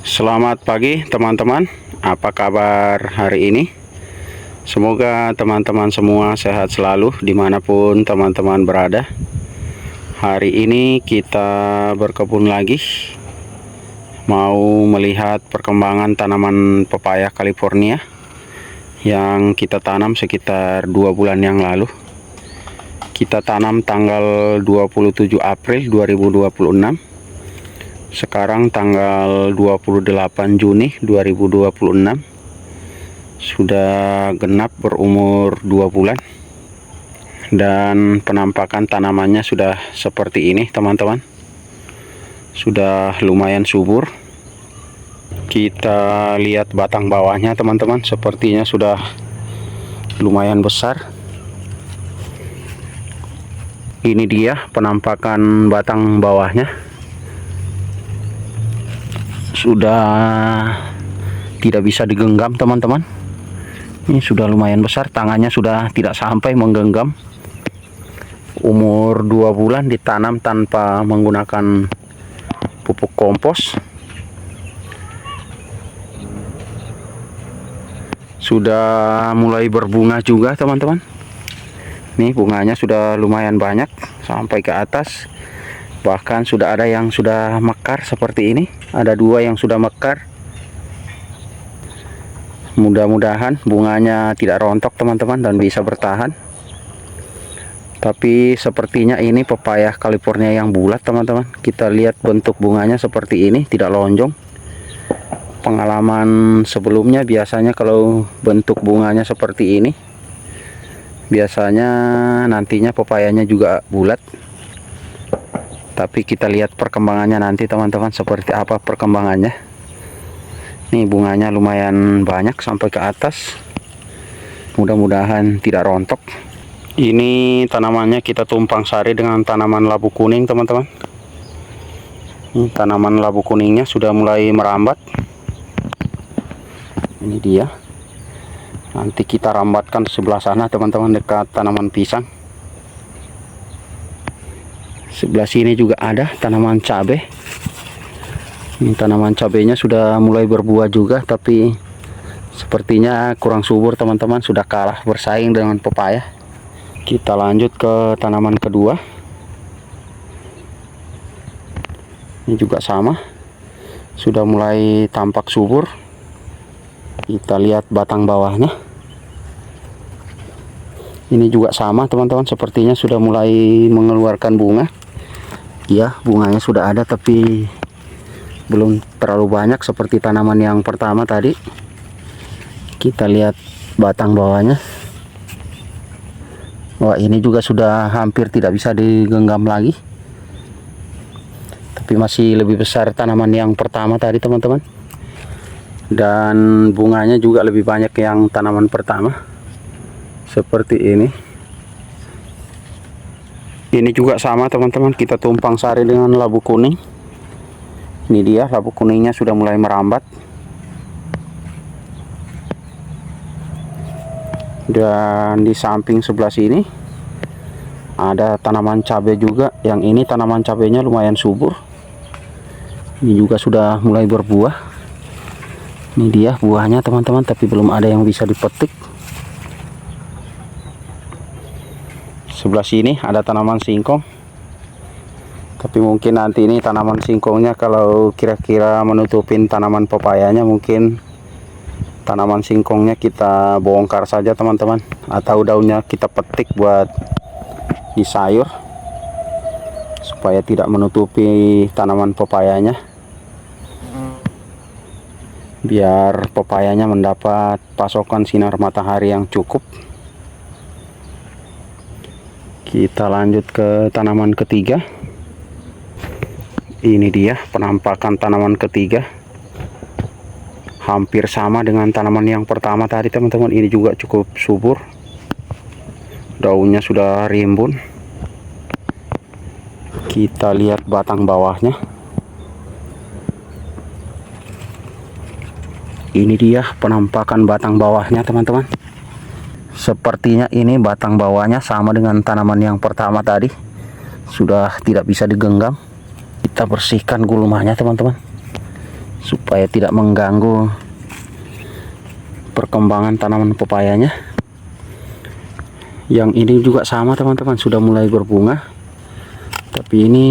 Selamat pagi teman-teman, apa kabar hari ini? Semoga teman-teman semua sehat selalu dimanapun teman-teman berada. Hari ini kita berkebun lagi, mau melihat perkembangan tanaman pepaya California yang kita tanam sekitar 2 bulan yang lalu. Kita tanam tanggal 27 April 2026. Sekarang tanggal 28 Juni 2026. Sudah genap berumur 2 bulan. Dan penampakan tanamannya sudah seperti ini teman-teman. Sudah lumayan subur. Kita lihat batang bawahnya teman-teman, sepertinya sudah lumayan besar. Ini dia penampakan batang bawahnya. Sudah tidak bisa digenggam teman-teman. Ini sudah lumayan besar, tangannya sudah tidak sampai menggenggam. Umur 2 bulan ditanam tanpa menggunakan pupuk kompos. Sudah mulai berbunga juga teman-teman. Nih bunganya sudah lumayan banyak sampai ke atas. Bahkan sudah ada yang sudah mekar seperti ini. Ada 2 yang sudah mekar. Mudah-mudahan bunganya tidak rontok teman-teman dan bisa bertahan. Tapi sepertinya ini pepaya California yang bulat teman-teman. Kita lihat bentuk bunganya seperti ini, tidak lonjong. Pengalaman sebelumnya biasanya kalau bentuk bunganya seperti ini, biasanya nantinya pepayanya juga bulat. Tapi kita lihat perkembangannya nanti teman-teman, seperti apa perkembangannya. Nih bunganya lumayan banyak sampai ke atas. Mudah-mudahan tidak rontok. Ini tanamannya kita tumpang sari dengan tanaman labu kuning teman-teman. Ini tanaman labu kuningnya sudah mulai merambat. Ini dia. Nanti kita rambatkan di sebelah sana teman-teman, dekat tanaman pisang. Sebelah sini juga ada tanaman cabai. Ini tanaman cabainya sudah mulai berbuah juga, tapi sepertinya kurang subur teman-teman, sudah kalah bersaing dengan pepaya. Kita lanjut ke tanaman kedua. Ini juga sama, sudah mulai tampak subur. Kita lihat batang bawahnya. Ini juga sama teman-teman, sepertinya sudah mulai mengeluarkan bunga. Ya, bunganya sudah ada tapi belum terlalu banyak seperti tanaman yang pertama tadi. Kita lihat batang bawahnya. Wah, ini juga sudah hampir tidak bisa digenggam lagi. Tapi masih lebih besar tanaman yang pertama tadi teman-teman. Dan bunganya juga lebih banyak yang tanaman pertama. Seperti ini. Ini juga sama teman-teman, kita tumpang sari dengan labu kuning. Ini dia, labu kuningnya sudah mulai merambat. Dan di samping sebelah sini ada tanaman cabai juga. Yang ini tanaman cabainya lumayan subur. Ini juga sudah mulai berbuah. Ini dia buahnya teman-teman, tapi belum ada yang bisa dipetik. Sebelah sini ada tanaman singkong. Tapi mungkin nanti ini tanaman singkongnya kalau kira-kira menutupin tanaman pepayanya, mungkin tanaman singkongnya kita bongkar saja teman-teman, atau daunnya kita petik buat di sayur supaya tidak menutupi tanaman pepayanya, biar pepayanya mendapat pasokan sinar matahari yang cukup. Kita lanjut ke tanaman ketiga. Ini dia penampakan tanaman ketiga. Hampir sama dengan tanaman yang pertama tadi teman-teman. Ini juga cukup subur. Daunnya sudah rimbun. Kita lihat batang bawahnya. Ini dia penampakan batang bawahnya teman-teman. Sepertinya ini batang bawahnya sama dengan tanaman yang pertama tadi. Sudah tidak bisa digenggam. Kita bersihkan gulmanya teman-teman. supaya tidak mengganggu perkembangan tanaman pepayanya. Yang ini juga sama teman-teman, sudah mulai berbunga, tapi ini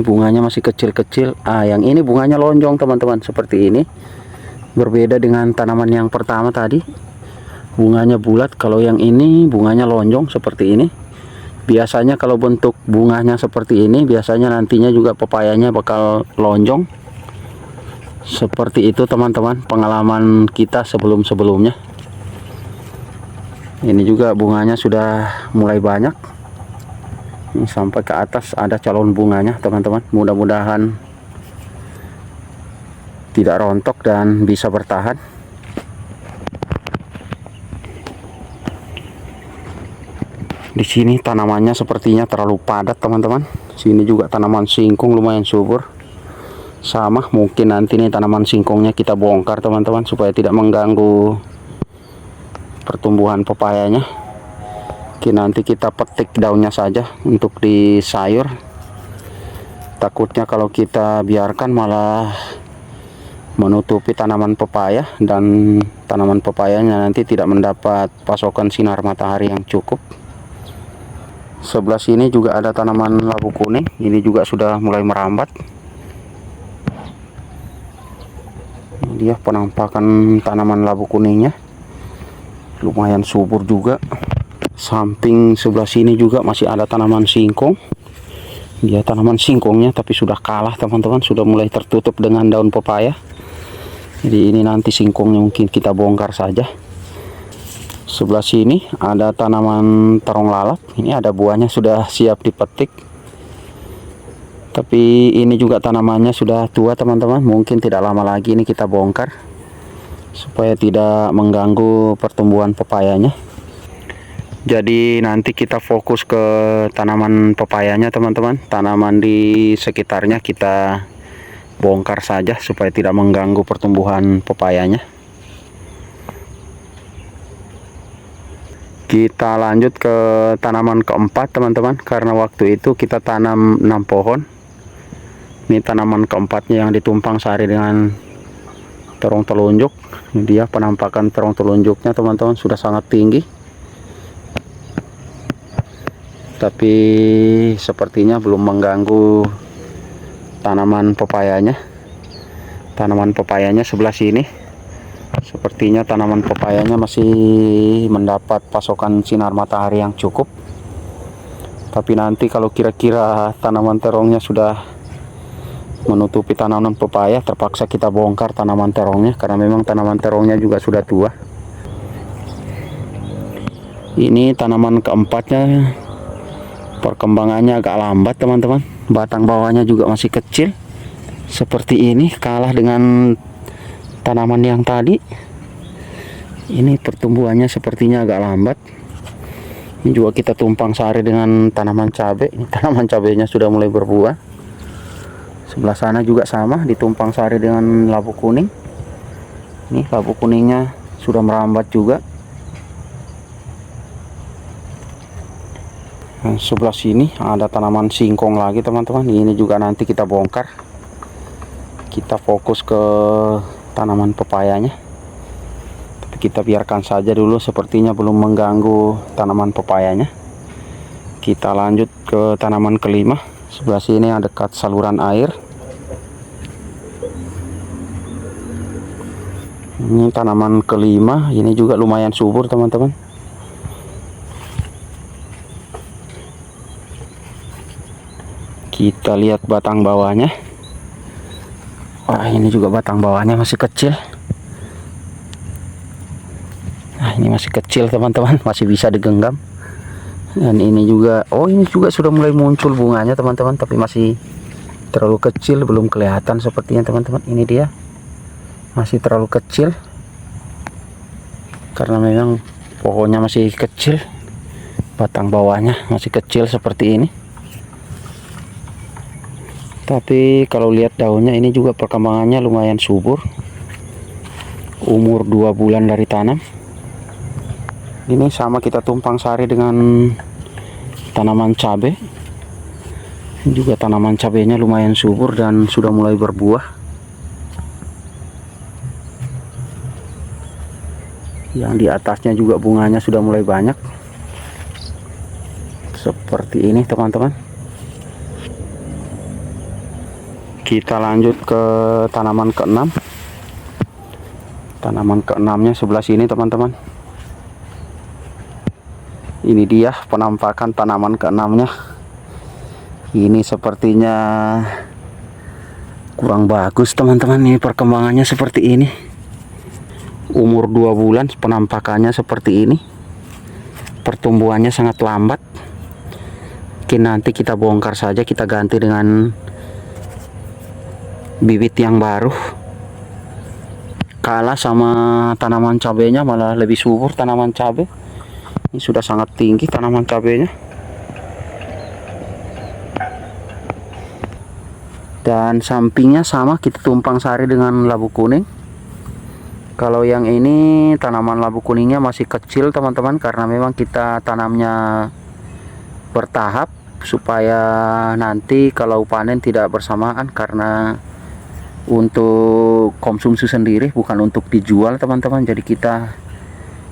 bunganya masih kecil-kecil. Yang ini bunganya lonjong teman-teman, seperti ini. Berbeda dengan tanaman yang pertama tadi, bunganya bulat. Kalau yang ini bunganya lonjong seperti ini. Biasanya kalau bentuk bunganya seperti ini, biasanya nantinya juga pepayanya bakal lonjong. Seperti itu teman-teman, pengalaman kita sebelum-sebelumnya. Ini juga bunganya sudah mulai banyak. Ini sampai ke atas ada calon bunganya teman-teman. Mudah-mudahan tidak rontok dan bisa bertahan. Di sini tanamannya sepertinya terlalu padat teman-teman. Sini juga tanaman singkong lumayan subur. Sama, mungkin nanti nih tanaman singkongnya kita bongkar teman-teman, supaya tidak mengganggu pertumbuhan pepayanya. Oke, nanti kita petik daunnya saja untuk di sayur. Takutnya kalau kita biarkan malah menutupi tanaman pepaya, dan tanaman pepayanya nanti tidak mendapat pasokan sinar matahari yang cukup. Sebelah sini juga ada tanaman labu kuning, ini juga sudah mulai merambat. Ini dia penampakan tanaman labu kuningnya, lumayan subur juga. Samping sebelah sini juga masih ada tanaman singkong. Dia tanaman singkongnya tapi sudah kalah teman-teman, sudah mulai tertutup dengan daun pepaya. Jadi ini nanti singkongnya mungkin kita bongkar saja. Sebelah sini ada tanaman terong lalap. Ini ada buahnya sudah siap dipetik. Tapi ini juga tanamannya sudah tua teman-teman. Mungkin tidak lama lagi ini kita bongkar, supaya tidak mengganggu pertumbuhan pepayanya. Jadi nanti kita fokus ke tanaman pepayanya teman-teman. Tanaman di sekitarnya kita bongkar saja supaya tidak mengganggu pertumbuhan pepayanya. Kita lanjut ke tanaman keempat teman-teman, karena waktu itu kita tanam 6 pohon. Ini tanaman keempatnya yang ditumpang sari dengan terong telunjuk. Ini dia penampakan terong telunjuknya teman-teman, sudah sangat tinggi. Tapi sepertinya belum mengganggu tanaman pepayanya. Tanaman pepayanya sebelah sini, sepertinya tanaman pepayanya masih mendapat pasokan sinar matahari yang cukup. Tapi nanti kalau kira-kira tanaman terongnya sudah menutupi tanaman pepaya, terpaksa kita bongkar tanaman terongnya, karena memang tanaman terongnya juga sudah tua. Ini tanaman keempatnya, perkembangannya agak lambat teman-teman. Batang bawahnya juga masih kecil seperti ini, kalah dengan tanaman yang tadi. Ini pertumbuhannya sepertinya agak lambat. Ini juga kita tumpang sari dengan tanaman cabai. Ini tanaman cabainya sudah mulai berbuah. Sebelah sana juga sama, ditumpang sari dengan labu kuning. Ini labu kuningnya sudah merambat juga. Nah, sebelah sini ada tanaman singkong lagi teman-teman. Ini juga nanti kita bongkar. Kita fokus ke tanaman pepayanya, tapi kita biarkan saja dulu, sepertinya belum mengganggu tanaman pepayanya. Kita lanjut ke tanaman kelima. Sebelah sini yang dekat saluran air. Ini tanaman kelima, ini juga lumayan subur teman-teman. Kita lihat batang bawahnya. Wah, ini juga batang bawahnya masih kecil. Nah, ini masih kecil teman-teman, masih bisa digenggam. Dan ini juga, oh ini juga sudah mulai muncul bunganya teman-teman, tapi masih terlalu kecil, belum kelihatan sepertinya teman-teman. Ini dia, masih terlalu kecil, karena memang pohonnya masih kecil. Batang bawahnya masih kecil seperti ini. Tapi kalau lihat daunnya, ini juga perkembangannya lumayan subur. Umur 2 bulan dari tanam. Ini sama kita tumpang sari dengan tanaman cabai. Ini juga tanaman cabainya lumayan subur dan sudah mulai berbuah. Yang di atasnya juga bunganya sudah mulai banyak. Seperti ini teman-teman. Kita lanjut ke tanaman keenam. Tanaman keenamnya sebelah sini teman-teman. Ini dia penampakan tanaman keenamnya. Ini sepertinya kurang bagus teman-teman. Ini perkembangannya seperti ini. Umur 2 bulan penampakannya seperti ini. Pertumbuhannya sangat lambat. Mungkin nanti kita bongkar saja, kita ganti dengan bibit yang baru. Kalah sama tanaman cabenya, malah lebih subur tanaman cabai. Ini sudah sangat tinggi tanaman cabenya. Dan sampingnya sama, kita tumpang sari dengan labu kuning. Kalau yang ini tanaman labu kuningnya masih kecil teman-teman, karena memang kita tanamnya bertahap supaya nanti kalau panen tidak bersamaan, karena untuk konsumsi sendiri bukan untuk dijual teman-teman. Jadi kita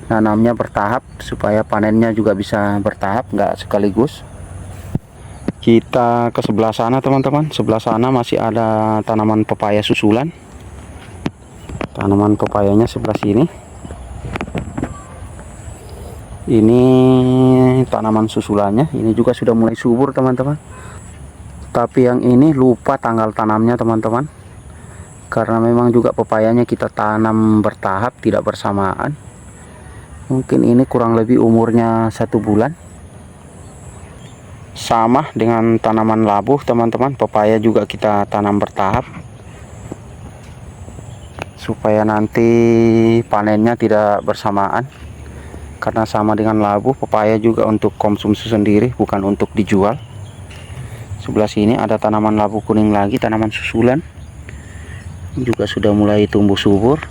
nanamnya bertahap supaya panennya juga bisa bertahap, nggak sekaligus. Kita ke sebelah sana teman-teman. Sebelah sana masih ada tanaman pepaya susulan. Tanaman pepayanya sebelah sini. Ini tanaman susulannya. Ini juga sudah mulai subur teman-teman. Tapi yang ini lupa tanggal tanamnya teman-teman. Karena memang juga pepayanya kita tanam bertahap, tidak bersamaan. Mungkin ini kurang lebih umurnya 1 bulan. Sama dengan tanaman labu teman-teman, pepaya juga kita tanam bertahap supaya nanti panennya tidak bersamaan. Karena sama dengan labu, pepaya juga untuk konsumsi sendiri, bukan untuk dijual. Sebelah sini ada tanaman labu kuning lagi, tanaman susulan. Juga sudah mulai tumbuh subur.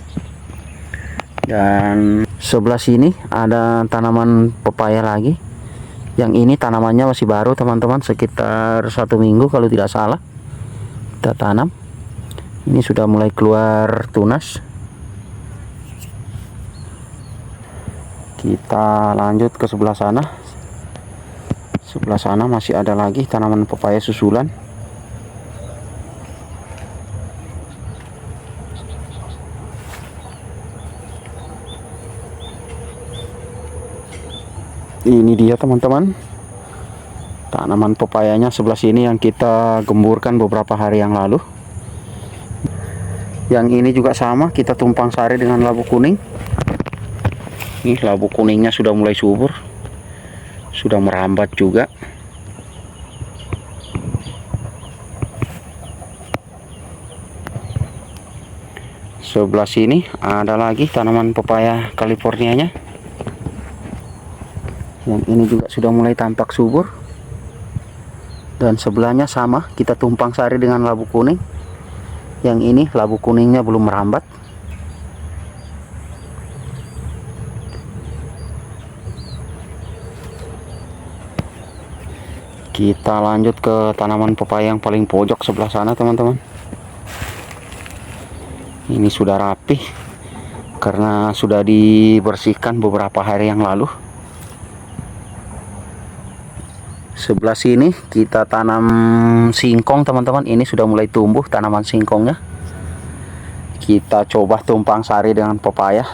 Dan sebelah sini ada tanaman pepaya lagi. Yang ini tanamannya masih baru teman-teman, sekitar 1 minggu kalau tidak salah kita tanam. Ini sudah mulai keluar tunas. Kita lanjut ke sebelah sana. Sebelah sana masih ada lagi tanaman pepaya susulan. Ini dia teman-teman, tanaman pepayanya sebelah sini yang kita gemburkan beberapa hari yang lalu. Yang ini juga sama, kita tumpang sari dengan labu kuning. Ini labu kuningnya sudah mulai subur, sudah merambat juga. Sebelah sini ada lagi tanaman pepaya Californianya. Yang ini juga sudah mulai tampak subur. Dan sebelahnya sama, kita tumpang sari dengan labu kuning. Yang ini labu kuningnya belum merambat. Kita lanjut ke tanaman pepaya yang paling pojok sebelah sana teman-teman. Ini sudah rapi karena sudah dibersihkan beberapa hari yang lalu. Sebelah sini kita tanam singkong teman-teman. Ini sudah mulai tumbuh tanaman singkongnya. Kita coba tumpang sari dengan pepaya.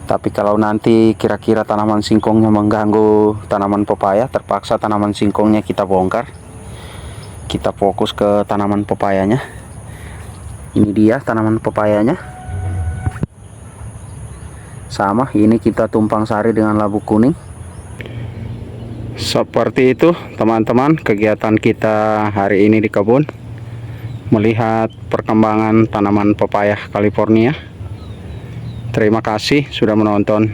Tapi kalau nanti kira-kira tanaman singkongnya mengganggu tanaman pepaya, terpaksa tanaman singkongnya kita bongkar. Kita fokus ke tanaman pepayanya. Ini dia tanaman pepayanya. Sama, ini kita tumpang sari dengan labu kuning. Seperti itu teman-teman kegiatan kita hari ini di kebun, melihat perkembangan tanaman pepaya California. Terima kasih sudah menonton.